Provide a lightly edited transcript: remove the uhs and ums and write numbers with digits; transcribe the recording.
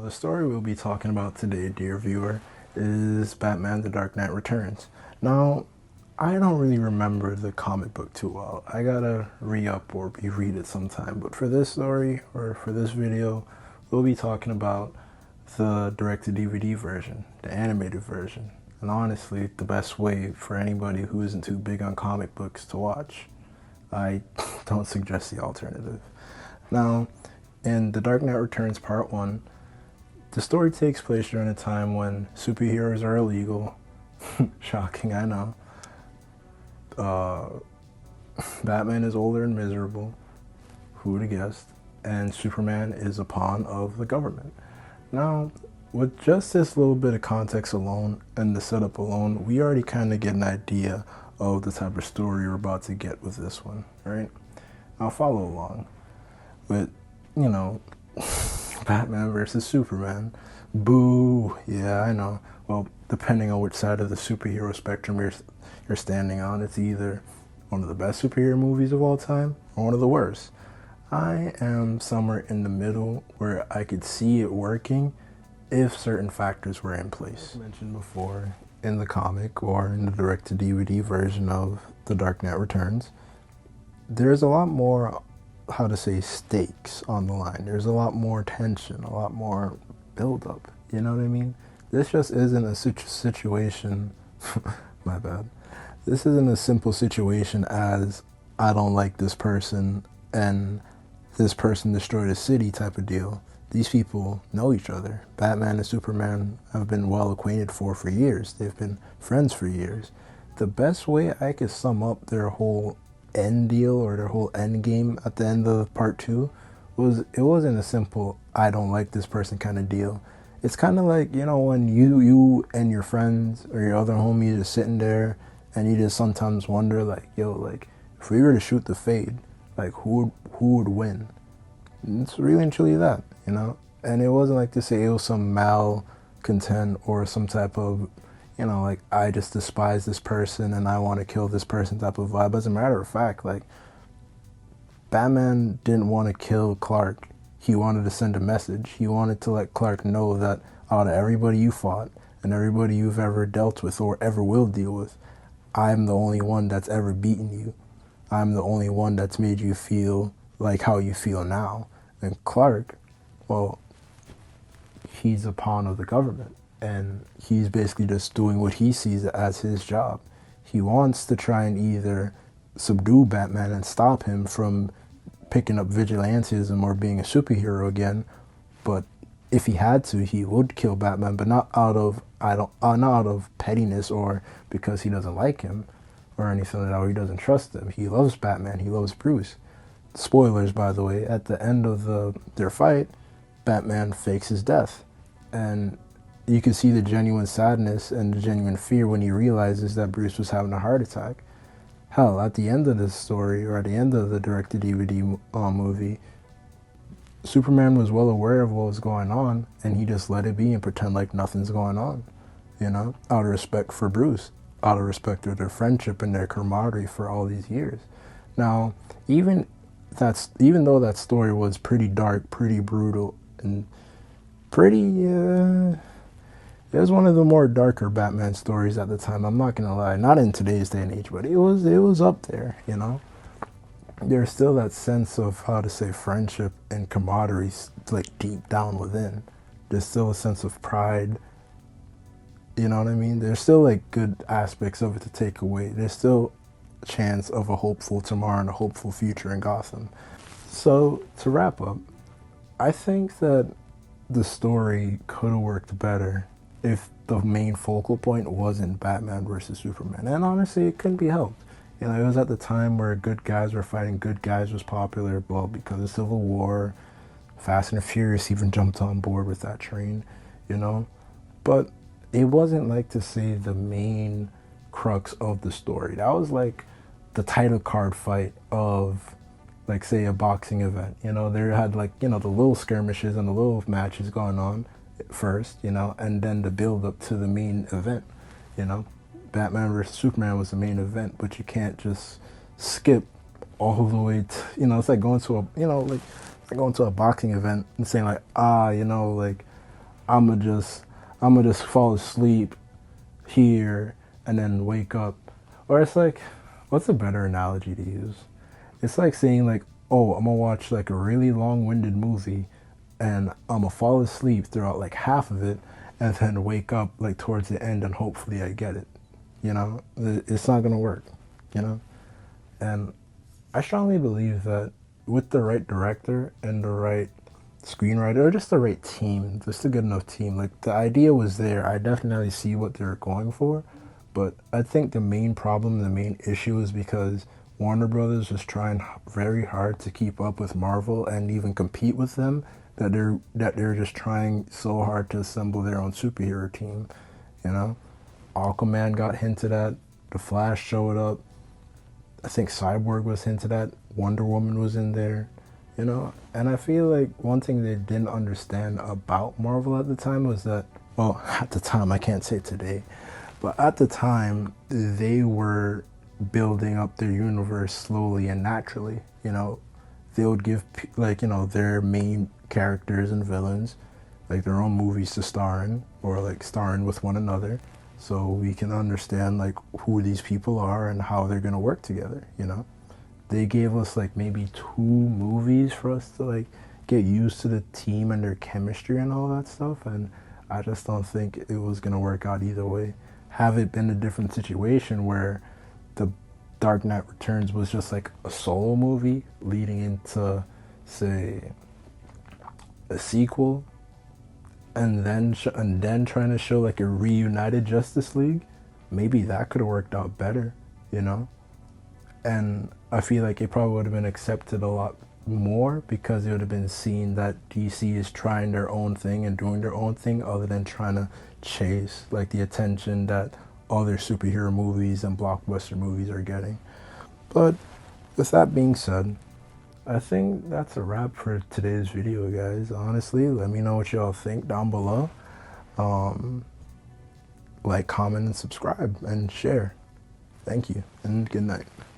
the story we'll be talking about today, dear viewer, is Batman The Dark Knight Returns. Now, I don't really remember the comic book too well. I gotta re-up or reread it sometime. But for this story, or for this video, we'll be talking about the direct-to-DVD version, the animated version. And honestly, the best way for anybody who isn't too big on comic books to watch. I don't suggest the alternative. Now, in The Dark Knight Returns Part 1, the story takes place during a time when superheroes are illegal. Shocking, I know. Batman is older and miserable. Who would have guessed? And Superman is a pawn of the government. Now, with just this little bit of context alone and the setup alone, we already kind of get an idea of the type of story we're about to get with this one, right? Now follow along with, Batman versus Superman. Boo, yeah, I know. Well, depending on which side of the superhero spectrum you're standing on, it's either one of the best superhero movies of all time or one of the worst. I am somewhere in the middle where I could see it working if certain factors were in place. As mentioned before, in the comic or in the direct-to-DVD version of The Dark Knight Returns, there's a lot more, how to say, stakes on the line. There's a lot more tension, a lot more build-up, you know what I mean? This just isn't a situation, my bad. This isn't a simple situation as, I don't like this person and this person destroyed a city type of deal. These people know each other. Batman and Superman have been well acquainted for years. They've been friends for years. The best way I could sum up their whole end deal or their whole end game at the end of part 2 was, it wasn't a simple I don't like this person kind of deal. It's kind of like, when you and your friends or your other homie just sitting there and you just sometimes wonder if we were to shoot the fade, who would win? And it's really and truly that, and it wasn't like to say it was some malcontent or some type of, I just despise this person and I want to kill this person type of vibe. As a matter of fact, Batman didn't want to kill Clark. He wanted to send a message. He wanted to let Clark know that out of everybody you fought and everybody you've ever dealt with or ever will deal with, I'm the only one that's ever beaten you. I'm the only one that's made you feel like how you feel now. And Clark, well, he's a pawn of the government. And he's basically just doing what he sees as his job. He wants to try and either subdue Batman and stop him from picking up vigilantism or being a superhero again. But if he had to, he would kill Batman, but not out of pettiness or because he doesn't like him or anything like that, or he doesn't trust him. He loves Batman. He loves Bruce. Spoilers, by the way, at the end of their fight, Batman fakes his death. And you can see the genuine sadness and the genuine fear when he realizes that Bruce was having a heart attack. Hell, at the end of this story, or at the end of the direct-to-DVD movie, Superman was well aware of what was going on, and he just let it be and pretend like nothing's going on, out of respect for Bruce, out of respect for their friendship and their camaraderie for all these years. Now, even though that story was pretty dark, pretty brutal, and it was one of the more darker Batman stories at the time. I'm not gonna lie, not in today's day and age, but it was up there, There's still that sense of, how to say, friendship and camaraderie, deep down within. There's still a sense of pride, you know what I mean? There's still good aspects of it to take away. There's still a chance of a hopeful tomorrow and a hopeful future in Gotham. So, to wrap up, I think that the story could have worked better if the main focal point wasn't Batman versus Superman. And honestly, it couldn't be helped. It was at the time where good guys were fighting good guys was popular, well, because of Civil War. Fast and Furious even jumped on board with that train, But it wasn't to say the main crux of the story. That was the title card fight of, say, a boxing event. There had the little skirmishes and the little matches going on first, and then the build up to the main event, Batman versus Superman was the main event, but you can't just skip all the way to, it's like going to a, going to a boxing event and saying I'ma just I'ma just fall asleep here and then wake up. Or it's like, what's a better analogy to use? It's like saying like, oh, I'm gonna watch like a really long-winded movie and I'm gonna fall asleep throughout like half of it and then wake up like towards the end and hopefully I get it. You know, it's not gonna work, you know? And I strongly believe that with the right director and the right screenwriter, or just the right team, just a good enough team, like the idea was there. I definitely see what they're going for, but I think the main problem, the main issue is because Warner Brothers was trying very hard to keep up with Marvel and even compete with them, that they're just trying so hard to assemble their own superhero team, you know? Aquaman got hinted at, The Flash showed up, I think Cyborg was hinted at, Wonder Woman was in there, you know? And I feel like one thing they didn't understand about Marvel at the time was that, well, at the time, I can't say today, but at the time, they were building up their universe slowly and naturally, you know? They would give, like, you know, their main characters and villains, like, their own movies to star in, or, like, star in with one another, so we can understand like who these people are and how they're gonna work together, you know? They gave us like maybe 2 movies for us to like get used to the team and their chemistry and all that stuff, and I just don't think it was gonna work out either way. Have it been a different situation where the Dark Knight Returns was just like a solo movie leading into, say, a sequel, and then trying to show like a reunited Justice League, maybe that could have worked out better, you know? And I feel like it probably would have been accepted a lot more because it would have been seen that DC is trying their own thing and doing their own thing other than trying to chase like the attention that other superhero movies and blockbuster movies are getting. But with that being said, I think that's a wrap for today's video, guys. Honestly, let me know what y'all think down below. Like, comment, and subscribe, and share. Thank you, and good night.